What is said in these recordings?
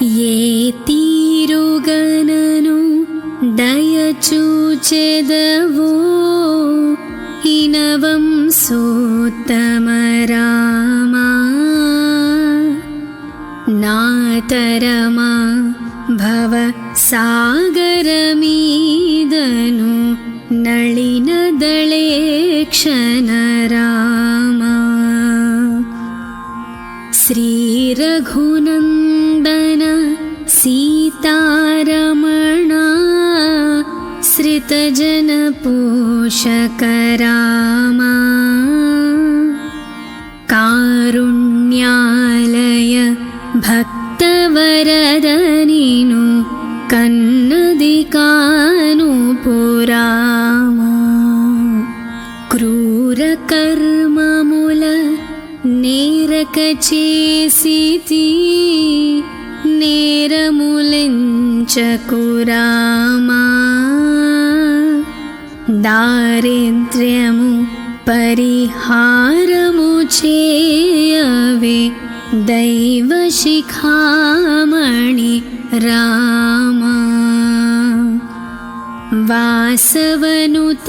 ये तीरुगननु दयचूचेदवो इनवं सोत्तमरामा नातरमा भव सागरमीदनु नलिनदळे क्षणरामा श्रीरघुनन्दन सीतारमणा श्रितजनपोषकरामा कारुण्यालय भक्तवरदनिनु कन्नदिकानुपुरामा क्रूरकर्ममुल नेरकचेसिति नेरमुलिंचकुरामा दारिद्र्यमु परिहारमु चेयवे दैवशिखामणि रामा वासवनुत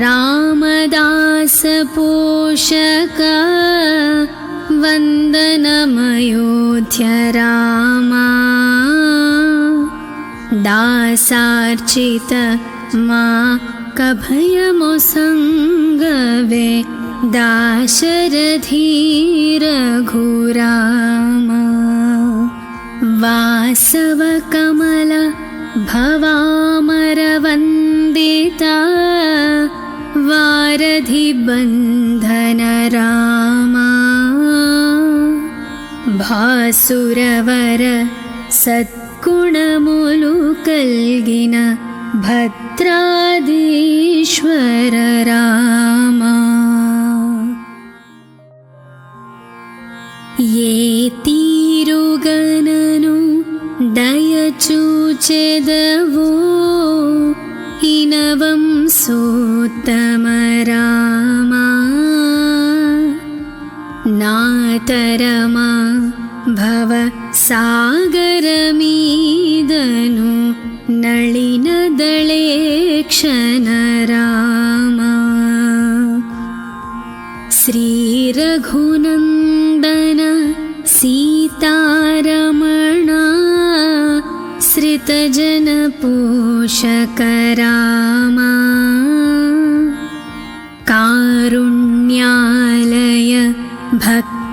रामदास पोषक वन्दनमयोध्य रामा दासार्चित मा कभयमुसङ्गवे दाशरथी रघुरामा वासवकमल भवामरवन्दिता वारधिबन्धन रामा भासुरवर सत्कुणमुलु कल्गिन भद्राधीश्वर रामा ये तीरुगननु दयचूचेदवो इनवं सोत्तमरामा नातरमा भव सागरमीदनु नलिनदळे क्षणरामा श्रीरघुनन्दन सीतारमणा श्रितजनपोषकरामा कारुण्यालय भक्तवरदनिनु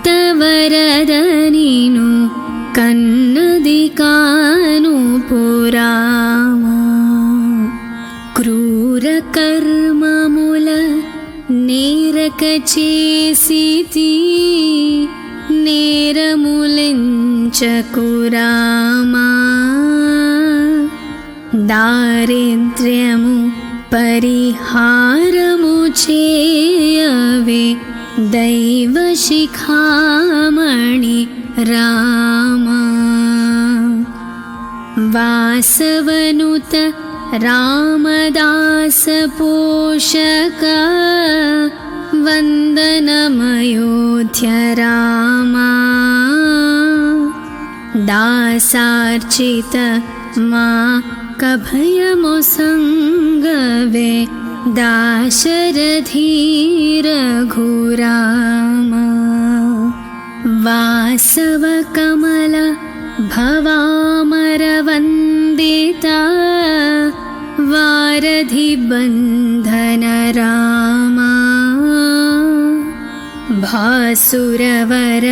कन्नदिकानुपुरामा क्रूरकर्ममुल नेरकचेसिति नेरमुलिंचकुरामा दारिद्र्यमु परिहारमु चेयवे दैवशिखामणि रामा वासवनुत रामदास पोषक वन्दनमयोध्य रामा दासार्चित मा कभयमुसङ्गवे दाशरथी रघुरामा वासवकमल भवामरवन्दिता वारधिबन्धन रामा भासुरवर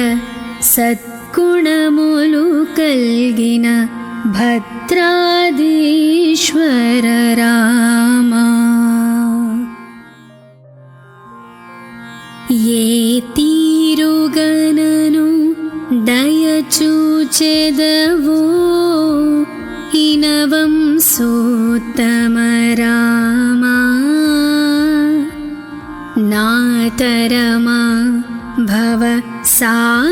सत्कुणमुलु कल्गिन भद्राधीश्वर रामा ये तीरुगननु दयचूचेदवो इनवं सोत्तमरामा नातरमा भव सागरमीदनु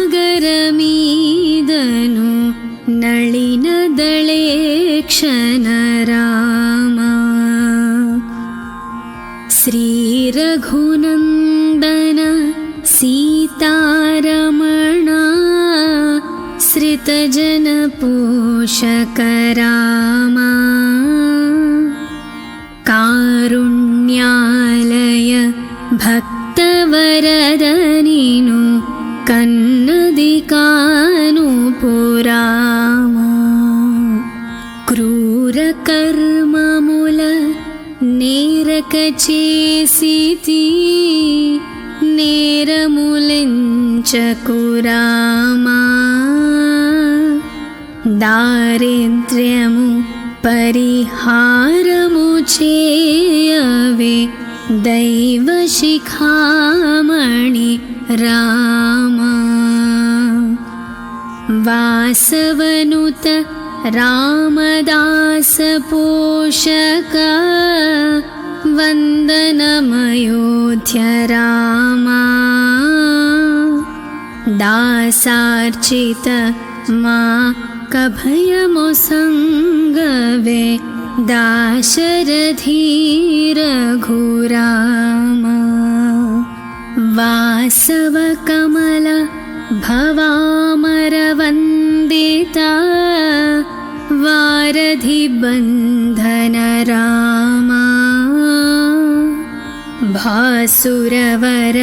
नलिनदळे क्षणरामा श्रीरघुनन्दन सीतारमणा श्री श्रितजनपोषकरामा कारुण्यालय भक्तवरदनिनु कन्नदिकानुपुरामा क्रूरकर्ममुल నేరకచేసితి నేరములెంచకురామా దారిద్ర్యము పరిహారము చేయవే దైవ శిఖామణి రామా వాసవనుత రామదాస పోషక వందనమయోధ్య రామా దాసార్చిత మా కభయమొసంగవే దాశరథీ రఘురామా వాసవ కమల భవామరవందితా వారధి బంధన రామా భాసురవర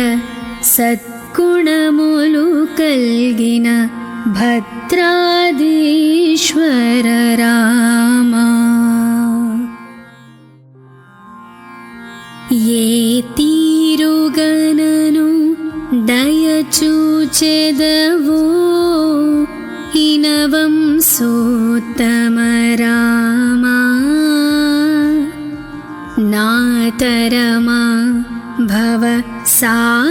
సద్గుణములు కల్గిన భద్రాధీశ్వర రామా ఏ తీరుగనను దయచూచెదవో ఇనవం సోత్తమ రామా నాతరమా భవ సాగరమీదను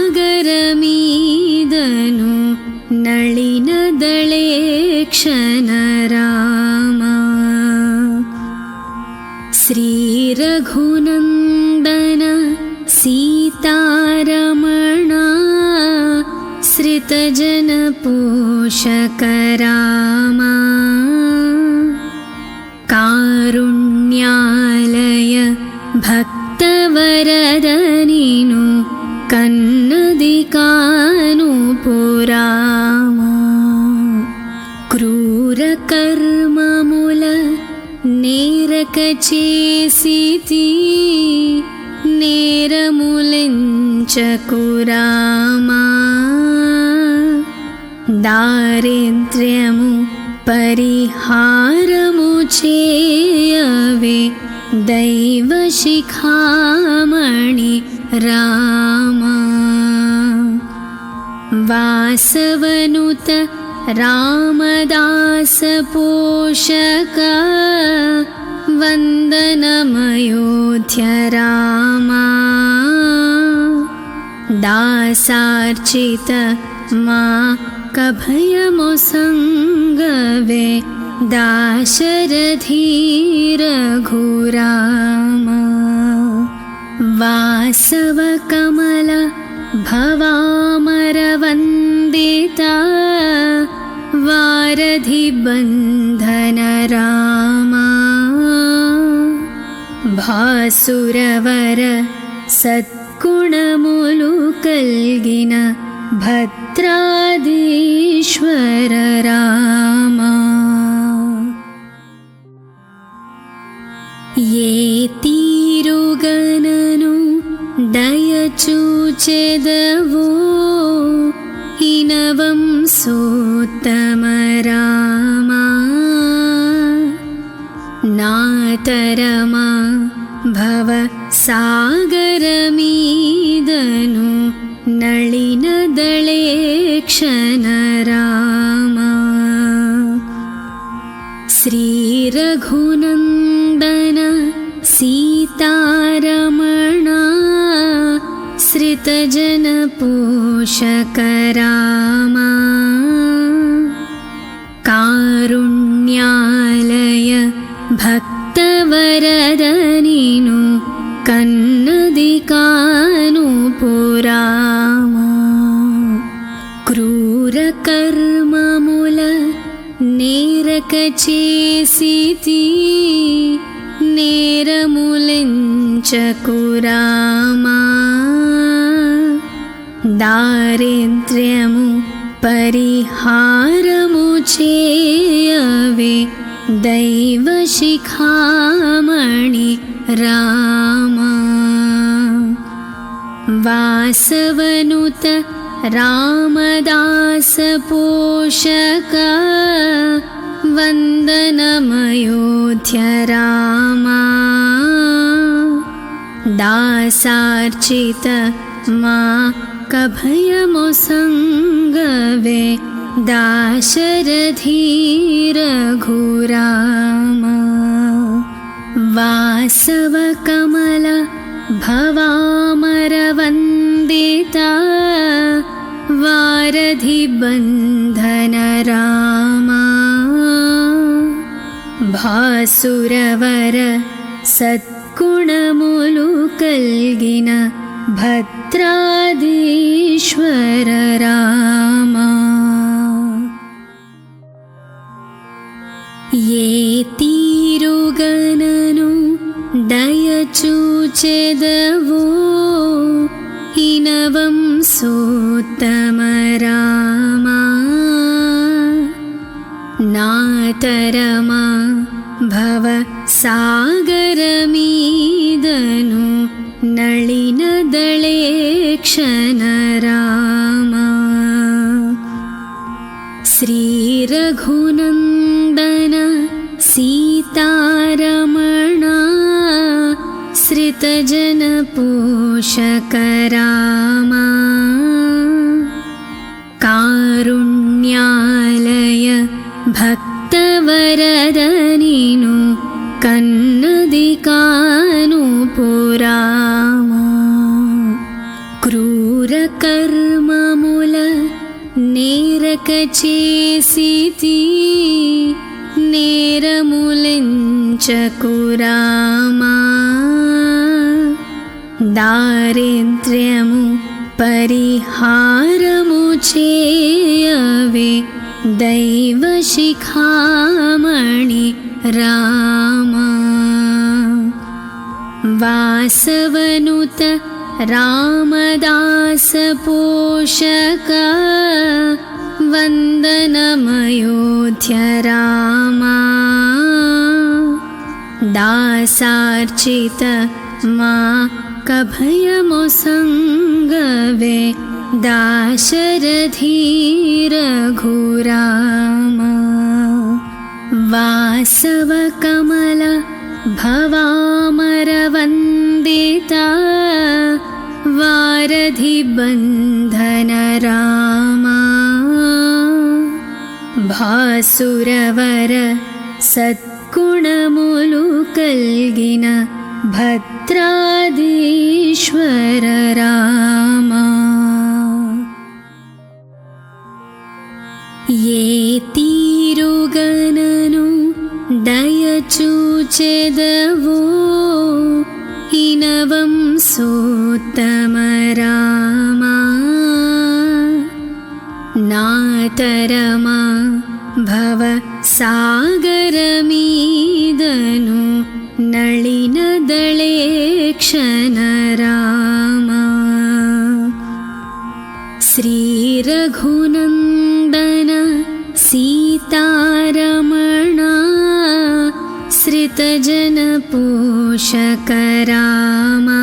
నళినదళేక్షణ రామా శ్రీ రఘునందన సీతారమణ श्रितजनपोषक रामा कारुण्यालय भक्तवरदनिनु कन्नदिकानुपुरामा क्रूरकर्ममुल నేరకచేసితి నేరములెంచకురామా దారిద్ర్యము పరిహారము చేయవే దైవ శిఖామణి రామా వాసవనుత రామదాస పోషక వందనమయోధ్య రామా దాసార్చిత మా కభయమొసంగవే దాశరథీ రఘురామా వాసవ కమల భవామరవందితా వారధి బంధన రామా భాసురవర సద్గుణములు కల్గిన భద్రాధీశ్వర రామా ఏ తీరుగనను దయచూచెదవో ఇనవం సోత్తమ రామా నాతరమా భవ సాగరమీదను నళినదళేక్షణ రామా శ్రీ రఘునందన సీతారమణ श्रितजनपोषक रामा कारुण्यालय भक्तवरदनिनु कन्नदिकानुपुरामा क्रूरकर्ममुल నేరకచేసితి నేరములెంచకురామా దారిద్ర్యము పరిహారము చే दैवशिखामणि राम वासवनुत रामदास पोषक वन्दनमयोध्य रामा दासार्चित मा कभयमोसङ्गवे दाशरथी रघुराम वासवकमल भवामरवन्दिता वारधिबन्धन रामा भासुरवर सत्कुणमुलु कल्गिन भद्राधीश्वर रामा ये तीरुगननु दयचूचेदवो हिनवं सोत्तम रामा नातरमा भव सागरमीदनु नलिनदलेक्षण रामा श्रीरघुनन्दन सीतारमणा श्रितजनपोषक रामा कारुण्यालय भक्तवरदनिनु कन्नदिकानुपुरामा क्रूरकर्ममुल नेरकचेसिति नेरमुलिंचकुरामा दारिद्र्यमु परिहारमु चेयवे दैवशिखामणि रामा वासवनुत रामदास पोषक वन्दनमयोध्य रामा दासार्चित मा कभयमोसङ्गवे दाशरथी रघुरामा वासवकमल भवामरवन्दिता वारधिबन्धन रामा भासुरवर सत्कुणमुलु कल्गिन भद्राधीश्वर रामा ये तीरुगननु दयचूचेदवो हिनवं सोत्तम रामा नातरमा भव सागरमीदनु नलिनदलेक्षण रामा श्रीरघुनन्दन सीतारमणा श्रितजनपोषक रामा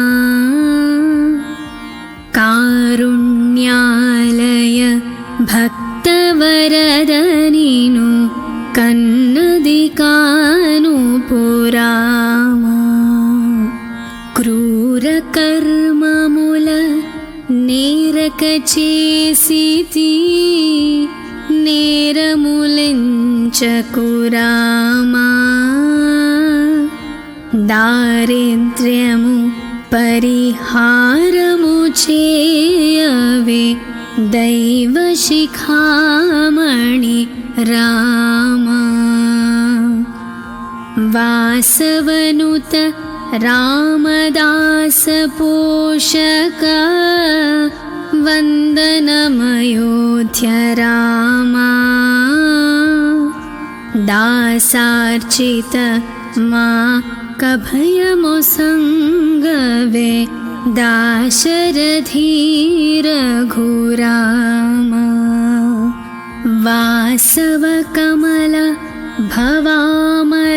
कारुण्यालय भक्तवरदनिनु कन्नदिकानुपुरामा क्रूरकर्ममुल नेरकचेसिति नेरमुलिंचकुरामा दारिद्र्यमु परिहारमु चेयवे दैवशिखामणि रामा वासवनुत रामदास पोषक वन्दनमयोध्य रामा दासार्चित मा कभयमोसङ्गवे दाशरथी रघुरामा वासवकमल भवामरवन्दिता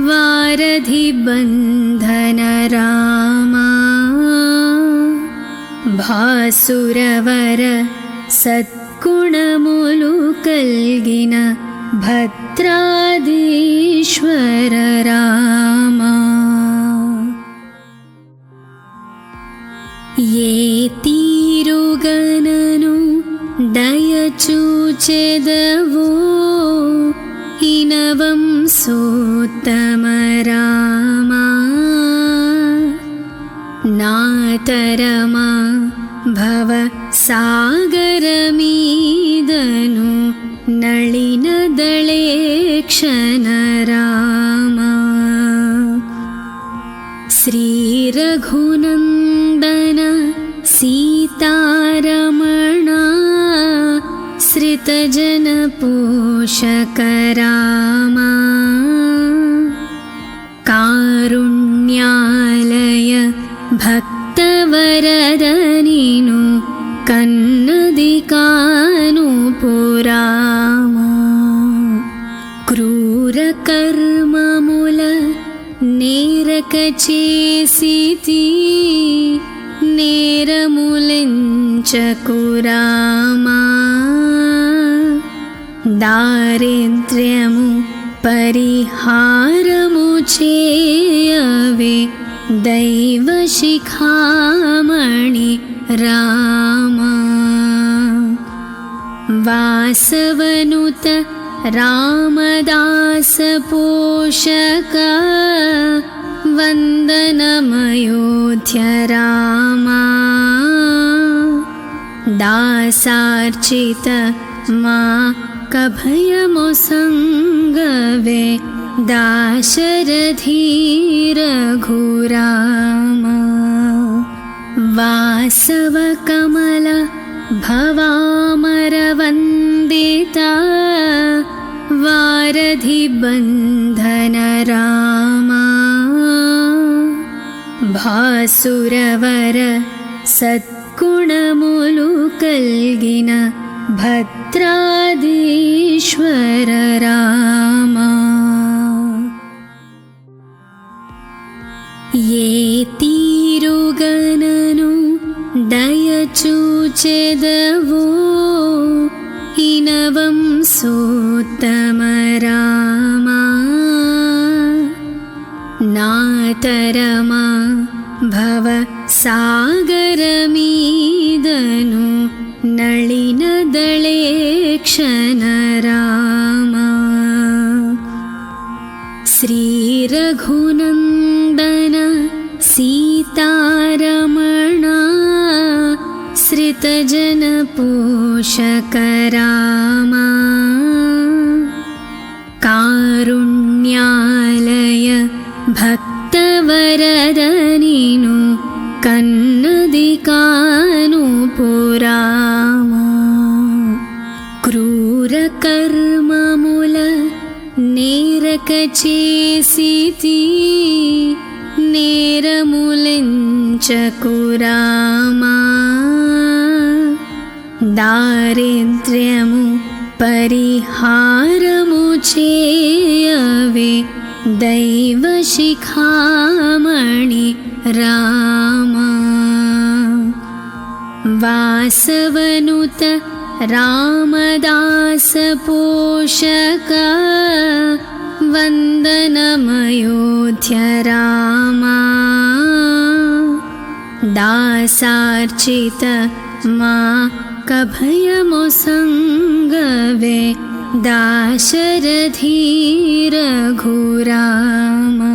वारधिबन्धन रामा भासुरवर सत्कुणमुलु कल्गिन भद्राधीश्वर रामा ये तीरुगननु दयचूचेदवो इनवं सोत्तम रामा नातरमा भव सागरमीदनु नलिनदळे क्षण रामा श्रीरघुनन्दन सीतारमणा श्रितजनपोषक रामा कारुण्यालय भक्तवरदनिनु कन्नदिकानुपुरामा क्रूरकर्ममुल नेरकचेसिति नेरमुलिंचकुरामा दारिद्र्यमु परिहारमु चेयवे दैवशिखामणि रामा वासवनुत रामदास पोषक वन्दनमयोध्य रामा दासार्चित मा कभयमुसङ्गवे दाशरथी रघुरामा वासवकमल भवामरवन्दिता वारधिबन्धन रामा भासुरवर सत्कुणमुलु कल्गिन भद्राधीश्वर रामा ये तीरुगननु दयचूचेदवो इनवं सोत्तम रामा नातरमा भव सागरमीदनु नलिनदळे क्षण रामा श्रीरघुनन्दन सीतारमणा श्रितजनपोषक रामा कारुण्यालय भक्तवरदनिनु कन्नदिकानुपुरामा क्रूरकर्ममुल नेरकचेसिति नेरमुलिंचकुरामा दारिद्र्यमु परिहारमु चेयवे दैवशिखामणि रामा वासवनुत रामदास पोषक वन्दनमयोध्य रामा दासार्चित मा कभयमुसङ्गवे दाशरथी रघुरामा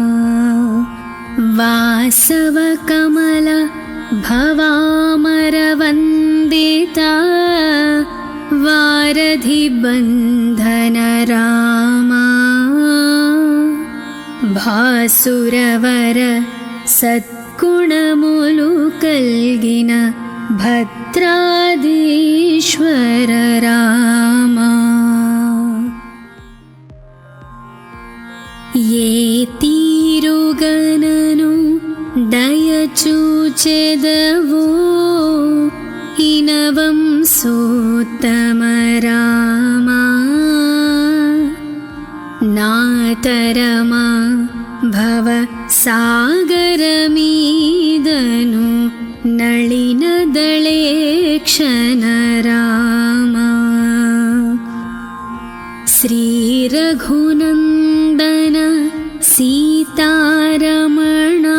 वासवकमल भवामरवन्दिता वारधिबन्धन रामा भासुरवर सत्कुणमुलु कल्गिन भद्राधीश्वर रामा ये तीरुगननु दयचूचेदवो इनवं सोत्तम रामा नातरमा भव सागरमीदनु नलिनदळे क्षणरामा श्रीरघुनन्दन सीतारमणा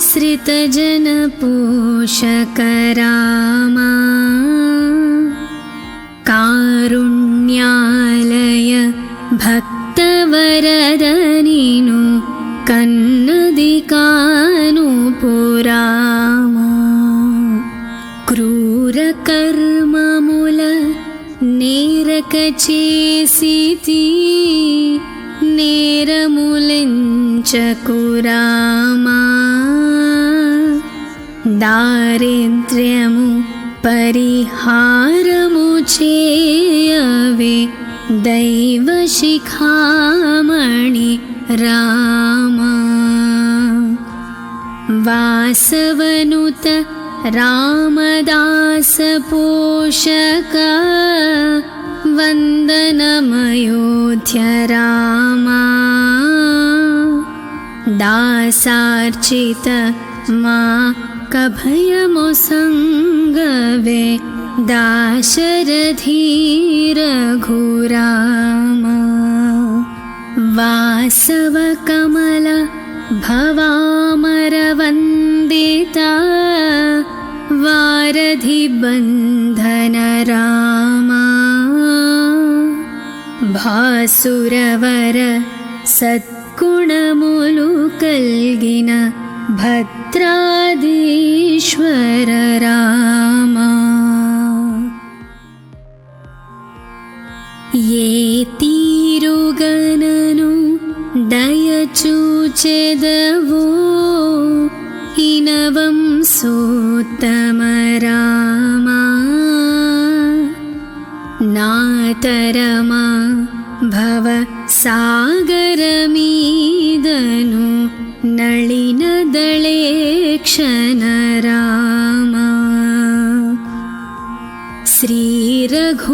श्रितजनपोषकरामा कारुण्यालय भक्तवरदनिनु कन्नदिकानुपुरामा क्रूरकर्ममुल నేరకచేసితి నేరములెంచకురామా దారిద్ర్యము పరిహారము చేయవే దైవశిఖామణి రామా వాసవనుత रामदास पोषक वन्दनमयोध्य रामा दासार्चित मा कभयमुसङ्गवे दाशरथी रघुरामा वासवकमल भवामरवन्दिता वारधिबन्धन रामा भासुरवर सद्गुणमुलु कल्गिन भद्राधीश्वर रामा ये तीरुगननु दयचूచెదవో इनवं सोत्तम रामा नातरमा भव सागरमीदनु नलिनदळे क्षणरामा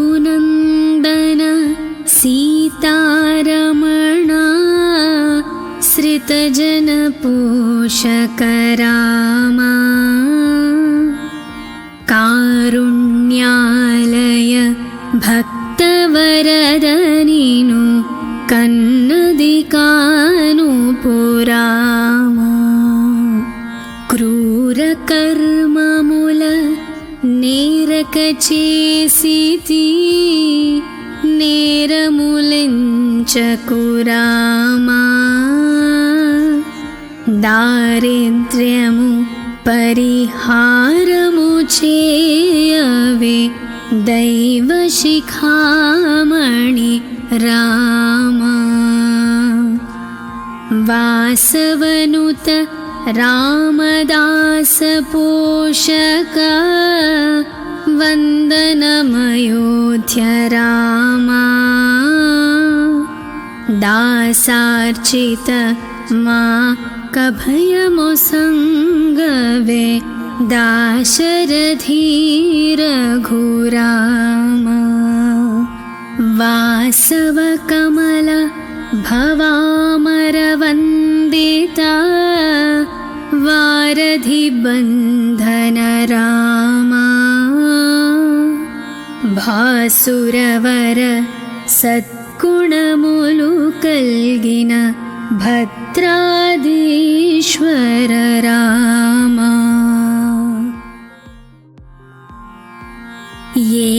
श्रीरघुनन्दन सीतारमणा श्रितजनपोषकरामा कारुण्यालय भक्तवरदनिनु कन्नदिकानुपुरामा क्रूरकर्ममुल నేరకచేసితి నేరములెంచకురామా దారిద్ర్యము పరిహారము చేయవే దైవశిఖామణి రామా వాసవనుత रामदास पोषक वन्दनमयोध्य रामा दासार्चित मा कभयमुसङ्गवे दाशरथी रघुरामा वासवकमल भवामरवन्दिता वारधिबन्धन रामा भासुरवर सद्गुणमुलु कल्गिन भद्राधीश्वर रामा ये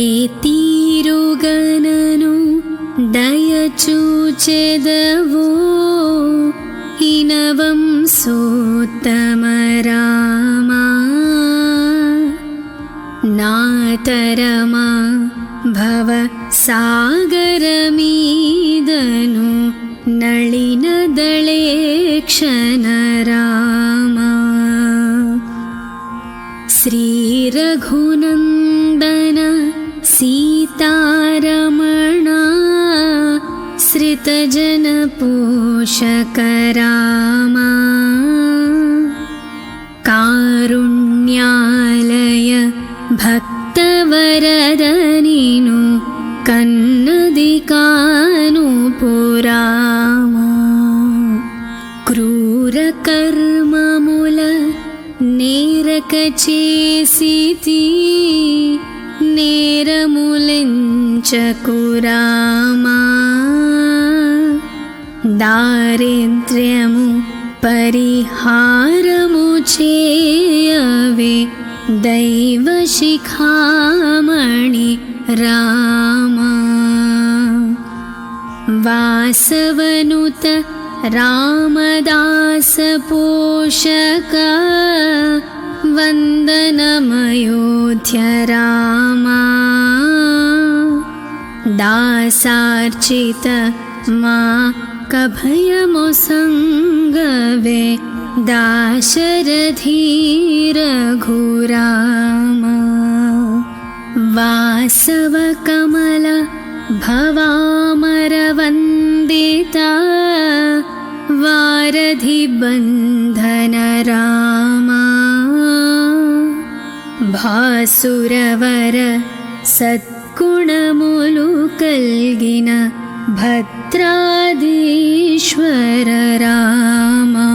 तीरुगननु दयचूచెదవో इनवं सोत्तम रामा नातरमा भव सागरमीदनु नलिनदळे क्षणरामा श्रीरघुनन्दन सीतारमणा श्रितजनपोषक रामा कारुण्यालय भक्तवरदनिनु కన్నది కాను పురామా. క్రూర కర్మముల నేరక చేసితి, నేరములెంచకురామా. దారిద్ర్యము పరిహారము చేయవే దైవ శిఖామణి రామా. వాసవనుత రామదాస పోషక వందనమయోధ్య రామా. దాసార్చిత మా కభయమొసంగవే దాశరథి రఘురామా. వాసవ కమల భవామరవందిత వారధి బంధన రామా. భాసురవర సద్గుణములు కల్గిన భద్రాధీశ్వర రామా.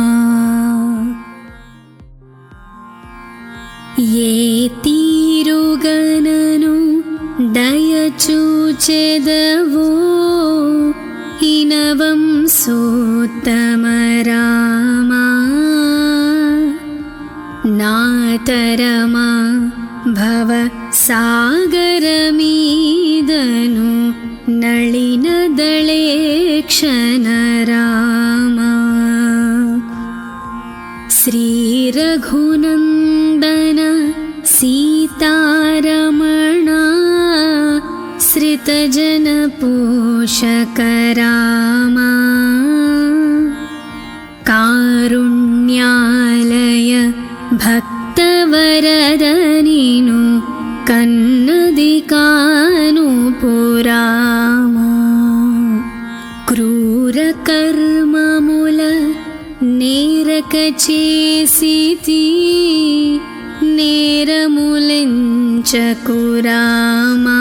ఏ తీరుగనను దయచూచెదవో ఇనవం సోత్తమ రామా. నాతరమా భవ సాగరమీదను నళినదళే క్షణ రామా. శ్రీ రఘునందన సీతారమణ శ్రితజన పోషక రామా. కారుణ్యాలయ భక్తవరదనిను కన్నది కాను పురామా. క్రూర కర్మముల నేరక చేసితి, నేరములెంచకురామా.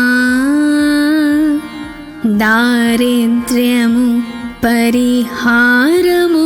దారిద్ర్యము పరిహారము